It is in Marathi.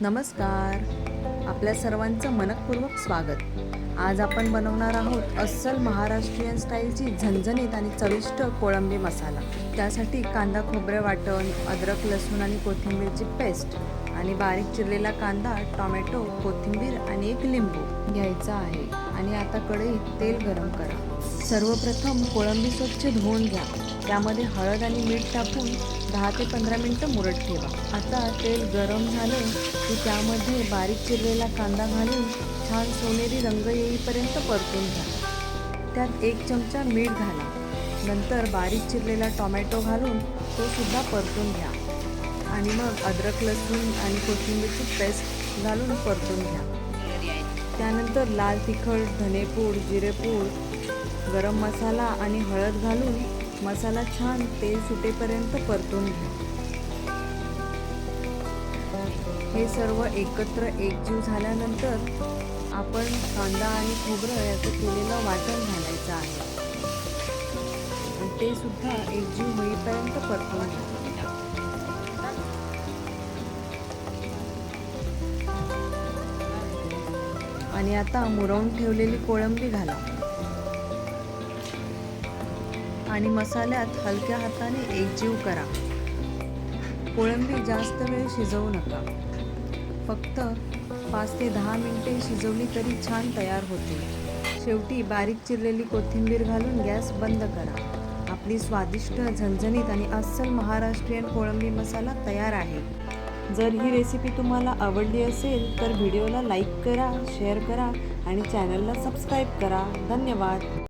नमस्कार. आपल्या सर्वांचं मनःपूर्वक स्वागत. आज आपण बनवणार आहोत अस्सल महाराष्ट्रीयन स्टाईलची झणझणीत आणि चविष्ट कोळंबी मसाला. त्यासाठी कांदा खोबरे वाटण, अद्रक लसूण आणि कोथिंबीरची पेस्ट आणि बारीक चिरलेला कांदा, टोमॅटो, कोथिंबीर आणि एक लिंबू घ्यायचा आहे. आणि आता कढईत तेल गरम करा. सर्वप्रथम कोळंबी स्वच्छ धुवून घ्या. त्यामध्ये हळद आणि मीठ टाकून 10 ते 15 मिनिटं मुरत ठेवा. आता तेल गरम झाले की त्यामध्ये बारीक चिरलेला कांदा घालून छान सोनेरी रंग येईपर्यंत परतून घ्या. त्यात 1 चमचा मीठ घाला. नंतर बारीक चिरलेला टोमॅटो घालून तो सुद्धा परतून घ्या आणि मग अद्रक लसूण आणि कोथिंबीरची पेस्ट घालून परतून घ्या. त्यानंतर लाल तिखट, धनेपूड, जिरेपूड, गरम मसाला आणि हळद घालून मसाला छान तेल सुटेपर्यंत परतून घ्या. हे सर्व एकत्र एकजीव झाल्यानंतर आपण कांदा आणि खोबरं याचं केलेलं वाटण घालायचं आहे आणि ते सुद्धा एकजीव होईपर्यंत परतून घ्या. आणि आता मुरवून ठेवलेली कोळंबी घाला आणि मसाल्यात हलक्या हाताने एकजीव करा. कोळंबी जास्त वेळ शिजवू नका. फक्त 5 ते 10 मिनिटे शिजवली तरी छान तयार होते. शेवटी बारीक चिरलेली कोथिंबीर घालून गॅस बंद करा. आपली स्वादिष्ट, झणझणीत आणि अस्सल महाराष्ट्रीयन कोळंबी मसाला तयार आहे. जर ही रेसिपी तुम्हाला आवडली असेल तर व्हिडिओला लाईक करा, शेअर करा आणि चॅनलला सबस्क्राईब करा. धन्यवाद.